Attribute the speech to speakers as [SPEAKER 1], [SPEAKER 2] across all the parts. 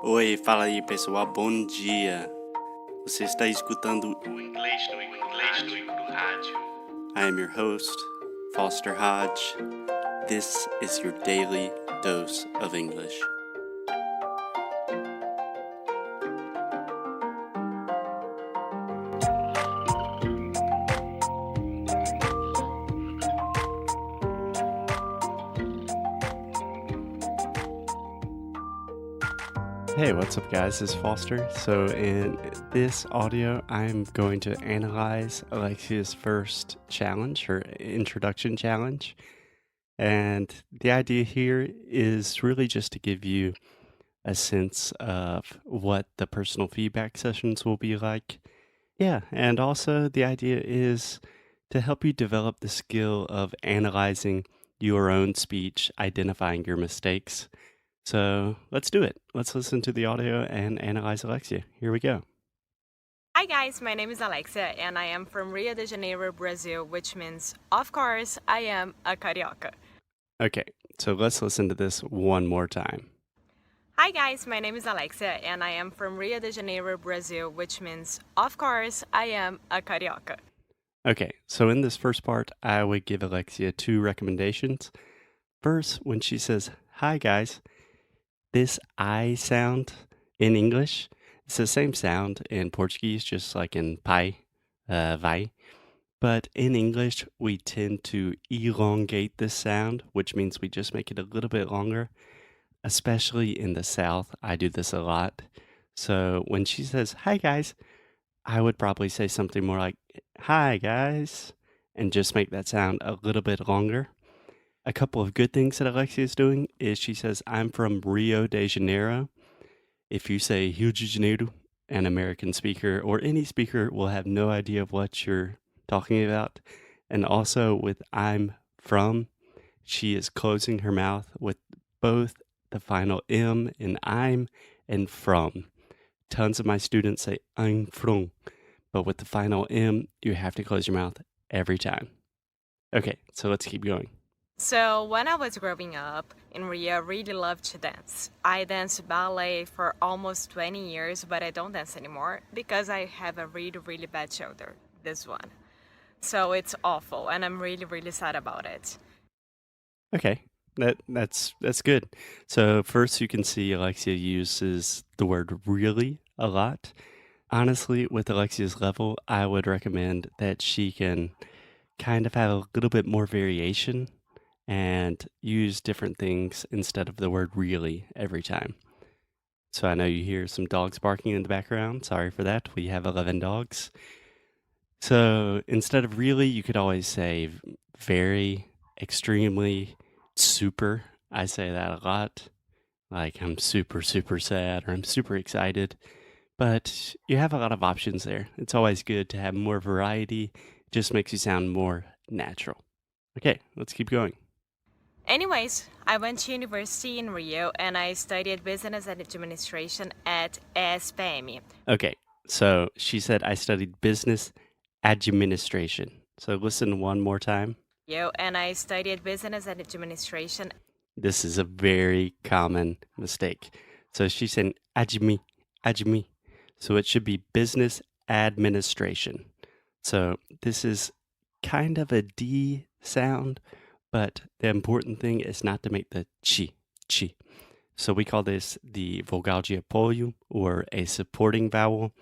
[SPEAKER 1] Oi, fala aí pessoal, bom dia. Você está escutando o Inglês no rádio. I am your host, Foster Hodge. This is your daily dose of English. Hey, what's up guys, this is Foster. So in this audio, I'm going to analyze Alexia's first challenge, her introduction challenge. And the idea here is really just to give you a sense of what the personal feedback sessions will be like. Yeah, and also the idea is to help you develop the skill of analyzing your own speech, identifying your mistakes. So let's do it. Let's listen to the audio and analyze Alexia. Here we go.
[SPEAKER 2] Hi guys, my name is Alexia and I am from Rio de Janeiro, Brazil, which means, of course, I am a carioca.
[SPEAKER 1] Okay, so let's listen to this one more time.
[SPEAKER 2] Hi guys, my name is Alexia and I am from Rio de Janeiro, Brazil, which means, of course, I am a carioca.
[SPEAKER 1] Okay, so in this first part, I would give Alexia two recommendations. First, when she says, hi guys, this I sound in English, it's the same sound in Portuguese, just like in pai, vai. But in English, we tend to elongate this sound, which means we just make it a little bit longer. Especially in the South, I do this a lot. So when she says, hi guys, I would probably say something more like, hi guys, and just make that sound a little bit longer. A couple of good things that Alexia is doing is she says, I'm from Rio de Janeiro. If you say Rio de Janeiro, an American speaker or any speaker will have no idea of what you're talking about. And also with I'm from, she is closing her mouth with both the final M in I'm and from. Tons of my students say I'm from, but with the final M, you have to close your mouth every time. Okay, so let's keep going.
[SPEAKER 2] So, when I was growing up in Rio, I really loved to dance. I danced ballet for almost 20 years, but I don't dance anymore because I have a really, really bad shoulder, this one. So, it's awful, and I'm really, really sad about it.
[SPEAKER 1] Okay, that's good. So first you can see Alexia uses the word really a lot. Honestly, with Alexia's level, I would recommend that she can kind of have a little bit more variation and use different things instead of the word really every time. So I know you hear some dogs barking in the background. Sorry for that. We have 11 dogs. So instead of really, you could always say very, extremely, super. I say that a lot. Like I'm super, super sad or I'm super excited. But you have a lot of options there. It's always good to have more variety. It just makes you sound more natural. Okay, let's keep going.
[SPEAKER 2] Anyways, I went to university in Rio and I studied business and administration at ESPM.
[SPEAKER 1] Okay, so she said I studied business administration. So listen one more time.
[SPEAKER 2] And I studied business and administration.
[SPEAKER 1] This is a very common mistake. So she's saying admi. So it should be business administration. So this is kind of a D sound, but the important thing is not to make the chi. So we call this the vogal de apoio or a supporting vowel.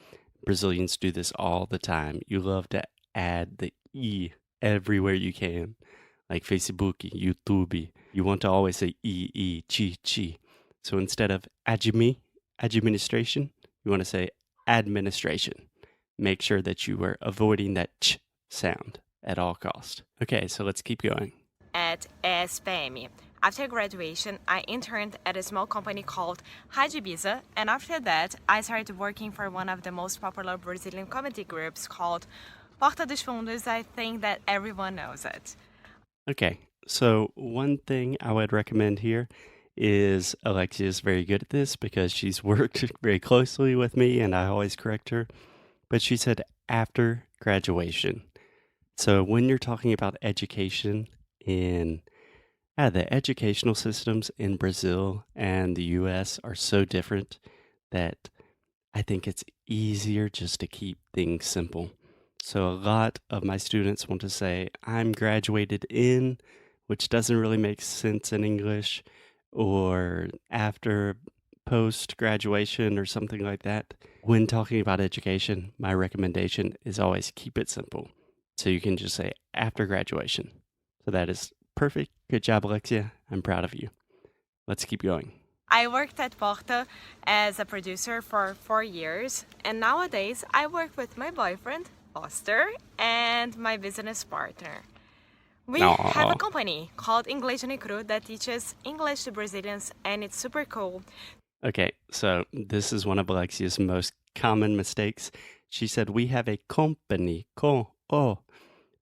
[SPEAKER 1] Brazilians do this all the time. You love to add the E everywhere you can, like Facebook, YouTube. You want to always say chi. So instead of administration, you want to say administration. Make sure that you are avoiding that ch sound at all cost. Okay, so let's keep going.
[SPEAKER 2] At ESPM. After graduation, I interned at a small company called Rádio Ibiza, and after that, I started working for one of the most popular Brazilian comedy groups called Porta dos Fundos. I think that everyone knows it.
[SPEAKER 1] Okay, so one thing I would recommend here is Alexia is very good at this because she's worked very closely with me and I always correct her. But she said after graduation. So when you're talking about education in the educational systems in Brazil and the US are so different. that I think it's easier just to keep things simple. So a lot of my students want to say, I'm graduated in, which doesn't really make sense in English, or after post graduation or something like that. When talking about education, my recommendation is always keep it simple. So you can just say after graduation. So that is perfect. Good job, Alexia. I'm proud of you. Let's keep going.
[SPEAKER 2] I worked at Porta as a producer for 4 years, and nowadays I work with my boyfriend, Foster, and my business partner. We have a
[SPEAKER 1] Aw.
[SPEAKER 2] company called Inglês that teaches English to Brazilians, and it's super cool.
[SPEAKER 1] Okay, so this is one of Alexia's most common mistakes. She said we have a company,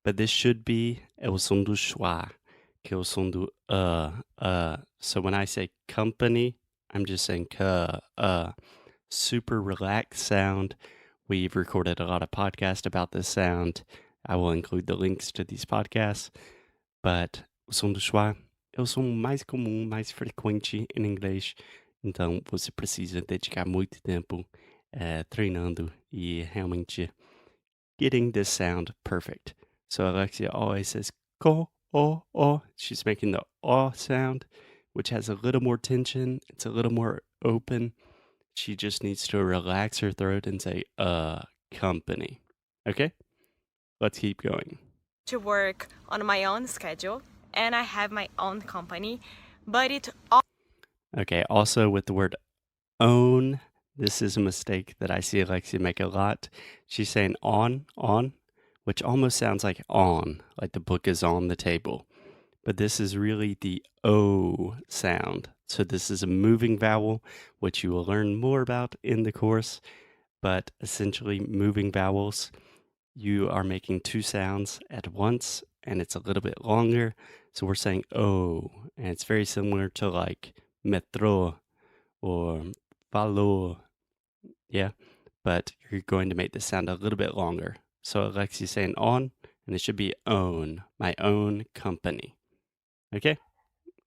[SPEAKER 1] but this should be é o som do schwa, que é o som do So when I say company, I'm just saying super relaxed sound. We've recorded a lot of podcasts about this sound. I will include the links to these podcasts. But o som do schwa é o som mais comum, mais frequente em inglês. Então você precisa dedicar muito tempo treinando e realmente getting this sound perfect. So Alexia always says ko. She's making the sound, which has a little more tension. It's a little more open. She just needs to relax her throat and say company. Okay? Let's keep going.
[SPEAKER 2] To work on my own schedule, and I have my own company, but it
[SPEAKER 1] Okay, also with the word own, this is a mistake that I see Alexia make a lot. She's saying on, which almost sounds like on, like the book is on the table. But this is really the O sound. So this is a moving vowel, which you will learn more about in the course. But essentially, moving vowels, you are making two sounds at once, and it's a little bit longer. So we're saying O, and it's very similar to like metro or valor. Yeah, but you're going to make the sound a little bit longer. So Alexia's saying on, and it should be own, my own company. Okay,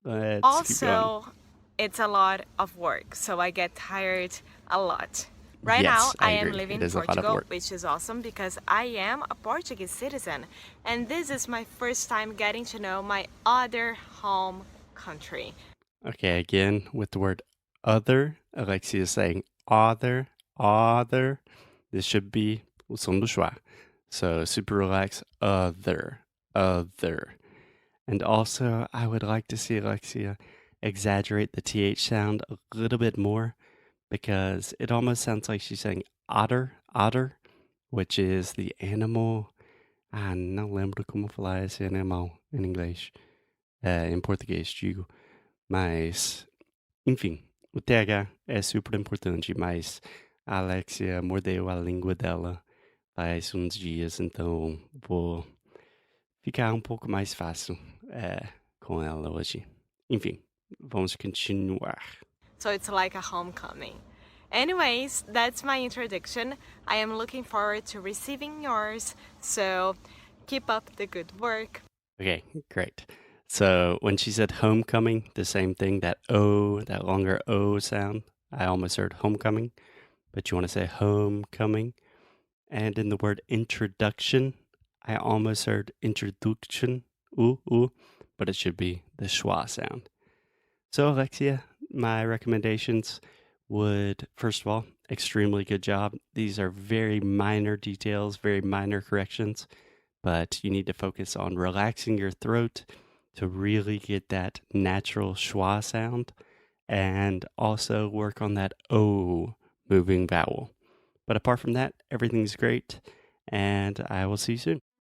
[SPEAKER 1] let's keep going.
[SPEAKER 2] also it's a lot of work, so I get tired a lot. Right now,
[SPEAKER 1] Yes, I
[SPEAKER 2] I am
[SPEAKER 1] agree.
[SPEAKER 2] living
[SPEAKER 1] It
[SPEAKER 2] in
[SPEAKER 1] is a lot of
[SPEAKER 2] Portugal,
[SPEAKER 1] work.
[SPEAKER 2] which is awesome because I am a Portuguese citizen, and this is my first time getting to know my other home country.
[SPEAKER 1] Okay, again with the word other, Alexia is saying other. This should be o som do schwa. So super relaxed, other. And also, I would like to see Alexia exaggerate the TH sound a little bit more because it almost sounds like she's saying otter, which is the animal. Ah, não lembro como falar esse animal em inglês. Em português, digo. Mas, enfim, o TH é super importante, mas a Alexia mordeu a língua dela faz uns dias, então vou ficar um pouco mais fácil com ela hoje. Enfim, vamos continuar.
[SPEAKER 2] So it's like a homecoming. Anyways, that's my introduction. I am looking forward to receiving yours, so keep up the good work.
[SPEAKER 1] Okay, great. So when she said homecoming, the same thing, that O, that longer O sound, I almost heard homecoming, but you want to say homecoming. And in the word introduction, I almost heard introduction, but it should be the schwa sound. So, Alexia, my recommendations would, first of all, extremely good job. These are very minor details, very minor corrections, but you need to focus on relaxing your throat to really get that natural schwa sound and also work on that O moving vowel. But apart from that, everything's great, and I will see you soon.